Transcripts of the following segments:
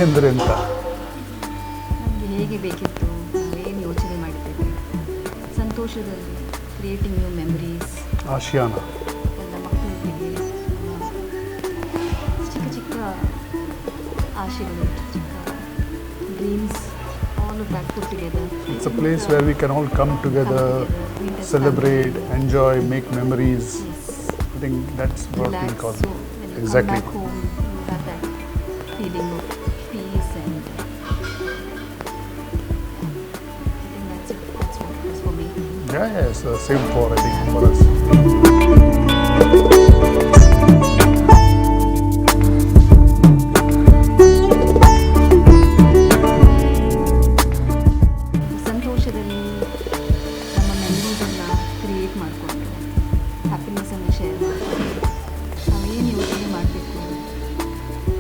ಅಂದರೆ ಅಂತ ನಮಗೆ ಹೇಗೆ ಬೇಕಿತ್ತು, ಏನು ಯೋಚನೆ ಮಾಡಿದ್ದೇವೆ, ಸಂತೋಷದಲ್ಲಿ ಕ್ರಿಯೇಟಿಂಗ್ ನ್ಯೂ ಮೆಮರೀಸ್, ಆಶಿಯಾನ ಎಲ್ಲ ಮಕ್ಕಳಿಗೆ ಚಿಕ್ಕ ಚಿಕ್ಕ ಆಶೆಗಳು, ಚಿಕ್ಕ dreams, all of that put together. It's a place where we can all come together, celebrate, enjoy, make memories. Yes. I think that's what Relax. we call So when you exactly. come back home, you have that feeling of peace, and I think that's it. That's what it was for me. Yeah, it's the same for I think for us. ಸಂತೋಷದಲ್ಲಿ ನಮ್ಮ ಮೆಮರೀಸನ್ನು create ಮಾಡಿಕೊಂಡು ಹ್ಯಾಪಿನೆಸ್ಸನ್ನು share ಮಾಡಿಕೊಂಡು ನಾವೇನು ಯೋಚನೆ ಮಾಡಬೇಕು,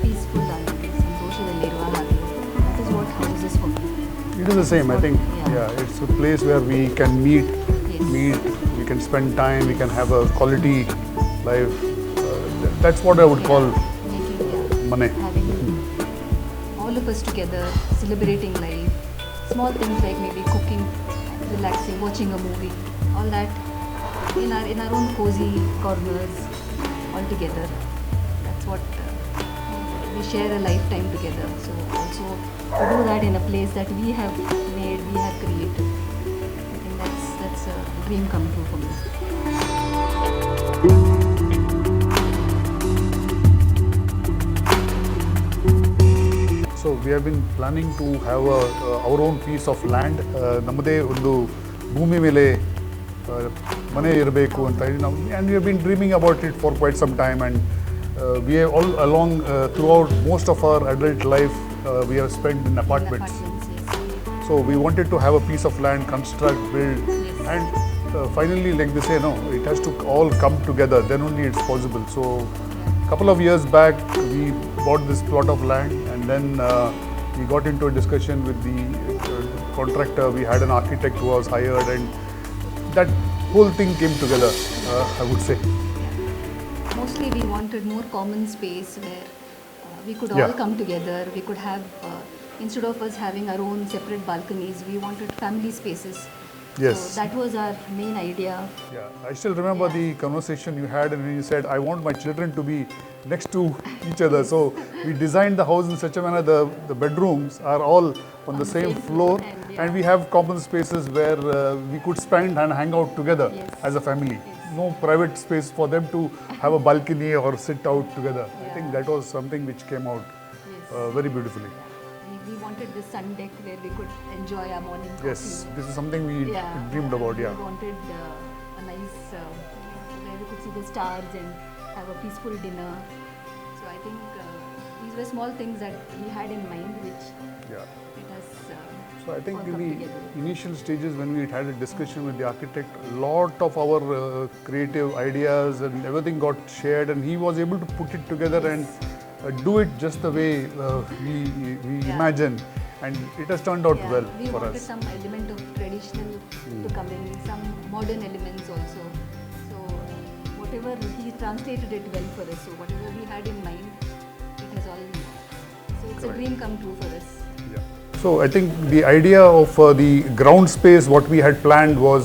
peaceful ಆಗಿ ಸಂತೋಷದಲ್ಲಿರುವ ಹಾಗೆ, that is what house is for me. It is the same. I think it's a place where we can meet, we can spend time, we can have a quality life. That's what I would call Mane. Having all of us together, celebrating life, small things like maybe cooking, relaxing, watching a movie, all that in our own cozy corners, all together. That's what we share a lifetime together. So also to do that in a place that we have made, we have created, I think that's a dream come true for me. So we have been planning to have our own piece of land. ನಮ್ಮದೇ ಒಂದು ಭೂಮಿ ಮೇಲೆ ಮನೆ ಇರಬೇಕು ಅಂತ ಹೇಳಿ ನಾವು, and we have been dreaming about it for quite some time, and we have all along throughout most of our adult life we have spent in apartments. So we wanted to have a piece of land, construct, build, and finally, like they say, no, it has to all come together, then only it's possible. So couple of years back we bought this plot of land, and then we got into a discussion with the contractor. We had an architect who was hired, and that whole thing came together, I would say. Mostly we wanted more common space where we could all come together. We could have, instead of us having our own separate balconies, we wanted family spaces. Yes. So that was our main idea. Yeah, I still remember the conversation you had, and you said, I want my children to be next to each other. So we designed the house in such a manner the bedrooms are all on the same floor, and we have common spaces where we could spend and hang out together as a family. No private space for them to have a balcony or sit out together. I think that was something which came out very beautifully. We wanted this sun deck where we could enjoy our morning coffee. Yes, this is something we dreamed about. We wanted a nice where we could see the stars and have a peaceful dinner. So I think these were small things that we had in mind, which it has. So I think in the initial stages when we had a discussion with the architect, a lot of our creative ideas and everything got shared, and he was able to put it together and do it just the way we imagined, and it has turned out well we for wanted us. some element of traditional to come in, some modern elements also. So whatever, he translated it well for us. So whatever we had in mind, it has all. So it's a dream come true for us. So I think the idea of the ground space, what we had planned was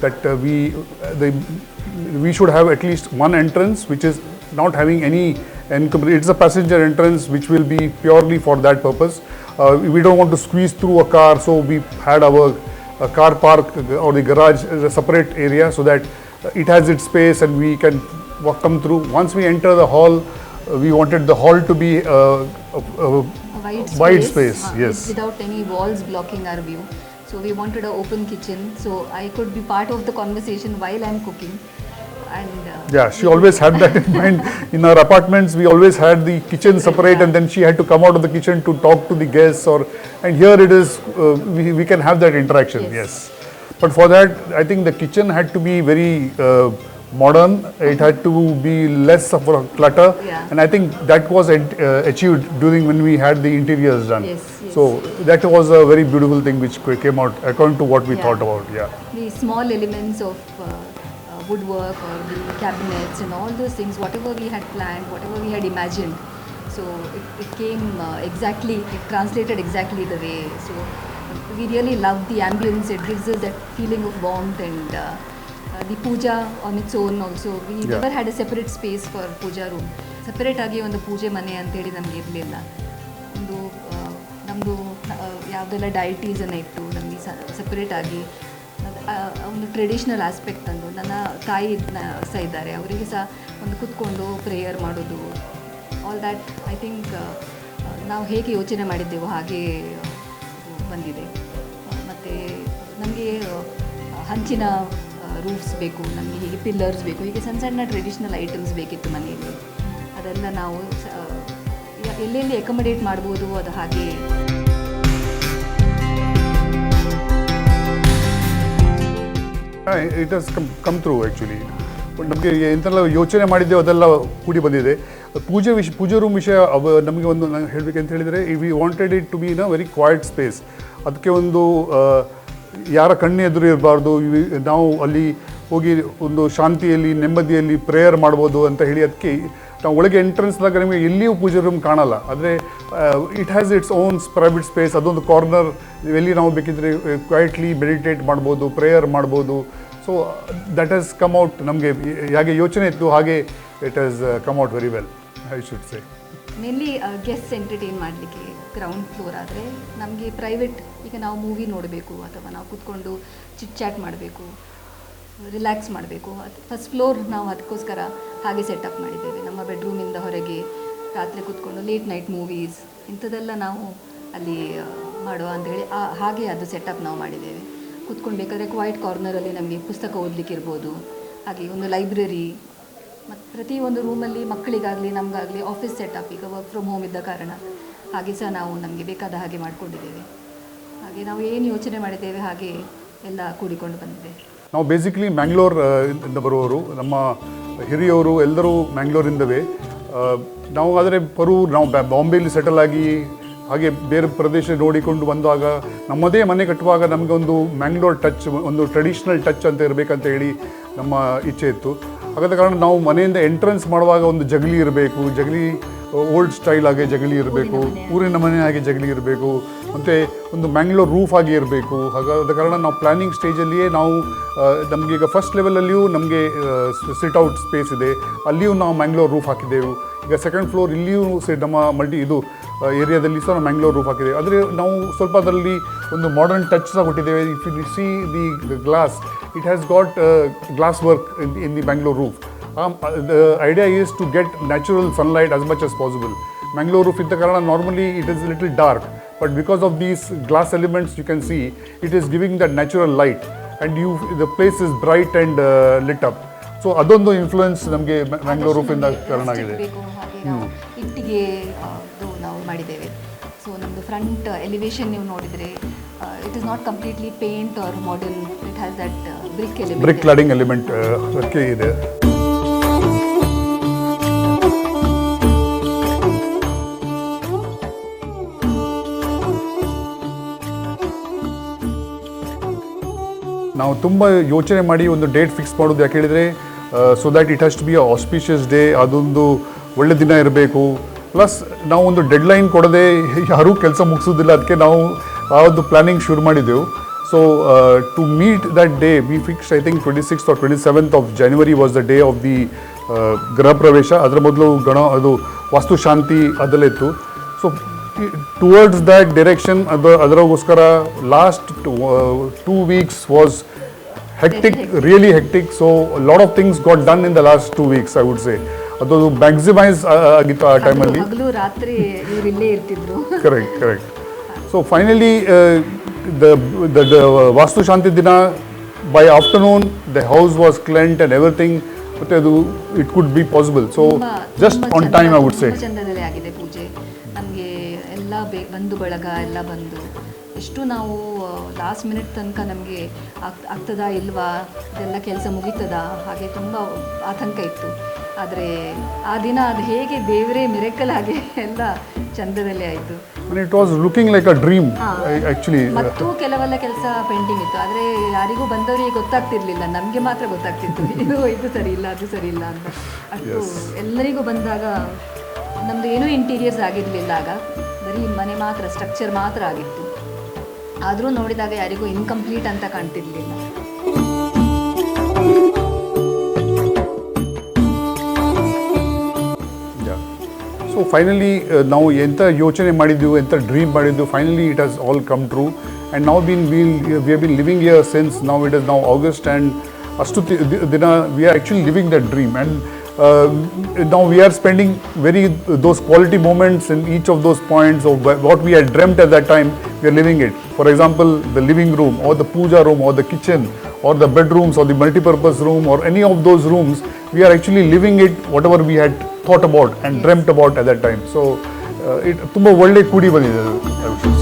that we should have at least one entrance, which is not having any it's a passenger entrance, which will be purely for that purpose. We don't want to squeeze through a car, so we had our car park or the garage as a separate area, so that it has its space and we can come through. Once we enter the hall, we wanted the hall to be wide space, yes, without any walls blocking our view. So we wanted an open kitchen, so I could be part of the conversation while I'm cooking. And she always had that in mind. In our apartments, we always had the kitchen separate, and then she had to come out of the kitchen to talk to the guests. And here it is, we can have that interaction. Yes. But for that, I think the kitchen had to be very modern. It had to be less of a clutter, and I think that was achieved during when we had the interiors done. So that was a very beautiful thing which came out according to what we thought about. The small elements of woodwork or the cabinets and all those things, whatever we had planned, whatever we had imagined. So it came exactly, it translated exactly the way. So we really love the ambience. It gives us that feeling of warmth and the puja on its own also. We never had a separate space for puja room. Separate ಆಗಿ ಒಂದು ಪೂಜೆ ಮನೆ ಅಂತೇಳಿ ನಮಗೆ ಇರಲಿಲ್ಲ. ಒಂದು ನಮ್ಮದು ಯಾವುದೆಲ್ಲ ಡೈಟೀಸನ್ನು ಇಟ್ಟು ನಮಗೆ ಸೆಪರೇಟಾಗಿ ಒಂದು ಟ್ರೆಡಿಷ್ನಲ್ ಆಸ್ಪೆಕ್ಟ್ ತಂದು ನನ್ನ ತಾಯಿ ಸಹ ಇದ್ದಾರೆ, ಅವರಿಗೆ ಸಹ ಒಂದು ಕೂತ್ಕೊಂಡು ಪ್ರೇಯರ್ ಮಾಡೋದು, ಆಲ್ ದ್ಯಾಟ್ ಐ ಥಿಂಕ್ ನಾವು ಹೇಗೆ ಯೋಚನೆ ಮಾಡಿದ್ದೆವೋ ಹಾಗೆ ಬಂದಿದೆ. ಮತ್ತು ನಮಗೆ ಹಂಚಿನ ರೂಫ್ಸ್ ಬೇಕು, ನಮಗೆ ಹೀಗೆ ಪಿಲ್ಲರ್ಸ್ ಬೇಕು, ಹೀಗೆ ಸಣ್ಣ ಸಣ್ಣ ಟ್ರೆಡಿಷ್ನಲ್ ಐಟಮ್ಸ್ ಬೇಕಿತ್ತು ಮನೆಯಲ್ಲಿ. ಅದೆಲ್ಲ ನಾವು ಎಲ್ಲೆಲ್ಲಿ ಅಕೊಮಡೇಟ್ ಮಾಡ್ಬೋದು ಅದು ಹಾಗೆ. It has come through actually. ನಮಗೆ ಎಂತೆಲ್ಲ ಯೋಚನೆ ಮಾಡಿದ್ದೆವು ಅದೆಲ್ಲ ಕೂಡಿ ಬಂದಿದೆ. ಪೂಜೆ ರೂಮ್ ವಿಷಯ ನಮಗೆ ಒಂದು ನಾನು ಹೇಳಬೇಕಂತ ಹೇಳಿದರೆ, we wanted it to be in a very quiet space. ಅದಕ್ಕೆ ಒಂದು ಯಾರ ಕಣ್ಣು ಎದುರು ಇರಬಾರ್ದು, ನಾವು ಅಲ್ಲಿ ಹೋಗಿ ಒಂದು ಶಾಂತಿಯಲ್ಲಿ ನೆಮ್ಮದಿಯಲ್ಲಿ ಪ್ರೇಯರ್ ಮಾಡ್ಬೋದು ಅಂತ ಹೇಳಿ ಅದಕ್ಕೆ ನಾವು ಒಳಗೆ ಎಂಟ್ರೆನ್ಸ್ದಾಗ ನಿಮಗೆ ಎಲ್ಲಿಯೂ ಪೂಜೆ ರೂಮ್ ಕಾಣಲ್ಲ. ಆದರೆ it has its own private space. ಅದೊಂದು ಕಾರ್ನರ್ ಎಲ್ಲಿ ನಾವು ಬೇಕಿದ್ರೆ ಕ್ವೈಟ್ಲಿ ಮೆಡಿಟೇಟ್ ಮಾಡ್ಬೋದು, ಪ್ರೇಯರ್ ಮಾಡ್ಬೋದು. So that has come out. ನಮಗೆ ಹೇಗೆ ಯೋಚನೆ ಇತ್ತು ಹಾಗೆ it has come out very well, I should say. Mainly guest entertain ಮಾಡಲಿಕ್ಕೆ ಗ್ರೌಂಡ್ ಫ್ಲೋರ್ ಆದರೆ ನಮಗೆ ಪ್ರೈವೇಟ್, ಈಗ ನಾವು ಮೂವಿ ನೋಡಬೇಕು ಅಥವಾ ನಾವು ಕೂತ್ಕೊಂಡು ಚಿಟ್ ಚಾಟ್ ಮಾಡಬೇಕು, ರಿಲ್ಯಾಕ್ಸ್ ಮಾಡಬೇಕು, ಫಸ್ಟ್ ಫ್ಲೋರ್ ನಾವು ಅದಕ್ಕೋಸ್ಕರ ಹಾಗೆ ಸೆಟಪ್ ಮಾಡಿದ್ದೇವೆ. ನಮ್ಮ ಬೆಡ್ರೂಮಿಂದ ಹೊರಗೆ ರಾತ್ರಿ ಕೂತ್ಕೊಂಡು ಲೇಟ್ ನೈಟ್ ಮೂವೀಸ್ ಇಂಥದ್ದೆಲ್ಲ ನಾವು ಅಲ್ಲಿ ಮಾಡುವ ಅಂಥೇಳಿ ಹಾಗೆ ಅದು ಸೆಟಪ್ ನಾವು ಮಾಡಿದ್ದೇವೆ. ಕೂತ್ಕೊಂಡು ಬೇಕಾದರೆ ಕ್ವೈಟ್ ಕಾರ್ನರಲ್ಲಿ ನಮಗೆ ಪುಸ್ತಕ ಓದಲಿಕ್ಕೆ ಇರ್ಬೋದು, ಹಾಗೆ ಒಂದು ಲೈಬ್ರರಿ. ಮತ್ತು ಪ್ರತಿಯೊಂದು ರೂಮಲ್ಲಿ ಮಕ್ಕಳಿಗಾಗಲಿ ನಮಗಾಗಲಿ ಆಫೀಸ್ ಸೆಟಪ್, ಈಗ ವರ್ಕ್ ಫ್ರಮ್ ಹೋಮ್ ಇದ್ದ ಕಾರಣ ಹಾಗೆ ಸಹ ನಾವು ನಮಗೆ ಬೇಕಾದ ಹಾಗೆ ಮಾಡಿಕೊಂಡಿದ್ದೇವೆ. ಹಾಗೆ ನಾವು ಏನು ಯೋಚನೆ ಮಾಡಿದ್ದೇವೆ ಹಾಗೆ ಎಲ್ಲ ಕೂಡಿಕೊಂಡು ಬಂದಿದೆ. ನಾವು ಬೇಸಿಕಲಿ ಮ್ಯಾಂಗ್ಳೂರ್ ಇಂದ ಬರುವವರು, ನಮ್ಮ ಹಿರಿಯವರು ಎಲ್ಲರೂ ಮ್ಯಾಂಗ್ಳೂರಿಂದವೇ. ನಾವು ಆದರೆ ನಾವು ಬಾಂಬೆಯಲ್ಲಿ ಸೆಟಲ್ ಆಗಿ ಹಾಗೆ ಬೇರೆ ಪ್ರದೇಶ ನೋಡಿಕೊಂಡು ಬಂದಾಗ ನಮ್ಮದೇ ಮನೆ ಕಟ್ಟುವಾಗ ನಮಗೆ ಒಂದು ಮ್ಯಾಂಗ್ಳೂರ್ ಟಚ್, ಒಂದು ಟ್ರೆಡಿಷ್ನಲ್ ಟಚ್ ಅಂತ ಇರಬೇಕಂತ ಹೇಳಿ ನಮ್ಮ ಇಚ್ಛೆ ಇತ್ತು. ಹಾಗಾದ ಕಾರಣ ನಾವು ಮನೆಯಿಂದ ಎಂಟ್ರೆನ್ಸ್ ಮಾಡುವಾಗ ಒಂದು ಜಗಲಿ ಇರಬೇಕು, ಜಗಲಿ ಓಲ್ಡ್ ಸ್ಟೈಲ್ ಆಗಿ ಜಗಲಿ ಇರಬೇಕು, ಊರಿನ ಮನೆ ಆಗಿ ಜಗಲಿ ಇರಬೇಕು, ಮತ್ತು ಒಂದು ಮ್ಯಾಂಗ್ಳೂರ್ ರೂಫ್ ಆಗಿ ಇರಬೇಕು. ಹಾಗಾದ ಕಾರಣ ನಾವು ಪ್ಲ್ಯಾನಿಂಗ್ ಸ್ಟೇಜಲ್ಲಿಯೇ ನಾವು ನಮಗೀಗ ಫಸ್ಟ್ ಲೆವೆಲಲ್ಲಿಯೂ ನಮಗೆ ಸಿಟ್ ಔಟ್ ಸ್ಪೇಸ್ ಇದೆ, ಅಲ್ಲಿಯೂ ನಾವು ಮ್ಯಾಂಗ್ಳೂರ್ ರೂಫ್ ಹಾಕಿದ್ದೆವು. ಈಗ ಸೆಕೆಂಡ್ ಫ್ಲೋರ್ ಇಲ್ಲಿಯೂ ನಮ್ಮ ಇದು ಏರಿಯಾದಲ್ಲಿ ಸಹ ನಾವು ಮ್ಯಾಂಗ್ಳೂರ್ ರೂಫ್ ಹಾಕಿದ್ದೇವೆ. ಆದರೆ ನಾವು ಸ್ವಲ್ಪ ಅದರಲ್ಲಿ ಒಂದು ಮಾಡರ್ನ್ ಟಚ್ ಸಹ ಕೊಟ್ಟಿದ್ದೇವೆ. If U see the glass, it has got glass work in the Mangalore roof. The idea is to get natural sunlight as much as possible. Mangalore roof ಇದ್ದ ಕಾರಣ normally it is a little dark, but because of these glass elements you can see it is giving that natural light and the place is bright and lit up. So ಅದೊಂದು influence ನಮಗೆ Mangalore roof ಇಂದ ಕಾರಣ ಆಗಿದೆ. ಇಟ್ಟಿಗೆ ನಾವು ಮಾಡಿದ್ದೇವೆ. So ನಮ್ಮದು front elevation ನೀವು ನೋಡಿದರೆ it is not completely paint or modern, it has that brick cladding element ಅದಕ್ಕೆ ಇದೆ. ನಾವು ತುಂಬ ಯೋಚನೆ ಮಾಡಿ ಒಂದು ಡೇಟ್ ಫಿಕ್ಸ್ ಮಾಡೋದು ಯಾಕೆ ಹೇಳಿದರೆ, so that it has to be a auspicious day, ಅದೊಂದು ಒಳ್ಳೆ ದಿನ ಇರಬೇಕು. ಪ್ಲಸ್ ನಾವು ಒಂದು ಡೆಡ್ಲೈನ್ ಕೊಡದೆ ಯಾರೂ ಕೆಲಸ ಮುಗಿಸೋದಿಲ್ಲ, ಅದಕ್ಕೆ ನಾವು ಆ ಒಂದು ಪ್ಲ್ಯಾನಿಂಗ್ ಶುರು ಮಾಡಿದ್ದೆವು. So to meet that day we fix I think 26th or 27th of January was the day of the ಗೃಹ ಪ್ರವೇಶ. ಅದರ ಮೊದಲು ಅದು ವಾಸ್ತುಶಾಂತಿ ಅದೆಲ್ಲ ಇತ್ತು. ಸೊ ಟುವರ್ಡ್ಸ್ ದ್ಯಾಟ್ ಡೈರೆಕ್ಷನ್ ಅದರಗೋಸ್ಕರ last 2 weeks was hectic, really hectic. So lot of things got done in the last 2 weeks I would say. ಅದು ಮ್ಯಾಕ್ಸಿಮೈಸ್ ಆಗಿತ್ತು ಆ ಟೈಮಲ್ಲಿ. ರಾತ್ರಿ ಇಲ್ಲೇ ಇರ್ತಿದ್ರು. ಕರೆಕ್ಟ್. ಸೊ ಫೈನಲಿ the ವಾಸ್ತುಶಾಂತಿ ದಿನ by afternoon the house was cleansed and everything, but it could be possible. So just on time I would say. ಚಂದದಲ್ಲಿ ಆಗಿದೆ ಪೂಜೆ. ನಮಗೆ ಎಲ್ಲ ಬಂಧು ಬಳಗ ಎಲ್ಲ ಬಂದು ಎಷ್ಟು ನಾವು ಲಾಸ್ಟ್ ಮಿನಿಟ್ ತನಕ ನಮಗೆ ಆಗ್ತದಾ ಇಲ್ವಾ, ಇದೆಲ್ಲ ಕೆಲಸ ಮುಗೀತದಾ ಹಾಗೆ ತುಂಬ ಆತಂಕ ಇತ್ತು. ಆದರೆ ಆ ದಿನ ಅದು ಹೇಗೆ ದೇವರೇ ಮಿರಾಕಲ್ ಆಗಿ ಎಲ್ಲ ಚಂದದಲ್ಲಿ ಆಯಿತು. It was looking like a dream actually. ಮತ್ತು ಕೆಲವೆಲ್ಲ ಕೆಲಸ ಪೆಂಡಿಂಗ್ ಇತ್ತು, ಆದರೆ ಯಾರಿಗೂ ಬಂದವರಿಗೆ ಗೊತ್ತಾಗ್ತಿರ್ಲಿಲ್ಲ, ನಮಗೆ ಮಾತ್ರ ಗೊತ್ತಾಗ್ತಿತ್ತು ಇದು ಸರಿ ಇಲ್ಲ ಅದು ಸರಿ ಇಲ್ಲ ಅಂತ. ಅಷ್ಟು ಎಲ್ಲರಿಗೂ ಬಂದಾಗ ನಮ್ಮದು ಏನೂ ಇಂಟೀರಿಯರ್ಸ್ ಆಗಿರಲಿಲ್ಲ ಆಗ, ಬರೀ ಮನೆ ಮಾತ್ರ, ಸ್ಟ್ರಕ್ಚರ್ ಮಾತ್ರ ಆಗಿತ್ತು. ಆದರೂ ನೋಡಿದಾಗ ಯಾರಿಗೂ ಇನ್ಕಂಪ್ಲೀಟ್ ಅಂತ ಕಾಣ್ತಿರ್ಲಿಲ್ಲ. ಸೊ ಫೈನಲಿ ನಾವು ಎಂಥ ಯೋಚನೆ ಮಾಡಿದ್ದು, ಎಂಥ ಡ್ರೀಮ್ ಮಾಡಿದ್ದು, finally it has all come true. And ನಾವು we have been living here since ನಾವು ಇಟ್ ಇಸ್ ನಾವು ಆಗಸ್ಟ್. ಆ್ಯಂಡ್ ಅಷ್ಟು ದಿನ we are actually living that dream. And now we are spending those quality moments in each of those points of what we had dreamt at that time. We are living it. For example, the living room or the puja room or the kitchen or the bedrooms or the multi-purpose room or any of those rooms, we are actually living it whatever we had thought about and dreamt about at that time. So it ತುಂಬಾ ಒಳ್ಳೆ ಕೂಡಿ ಬಂದಿದೆ ಅದು.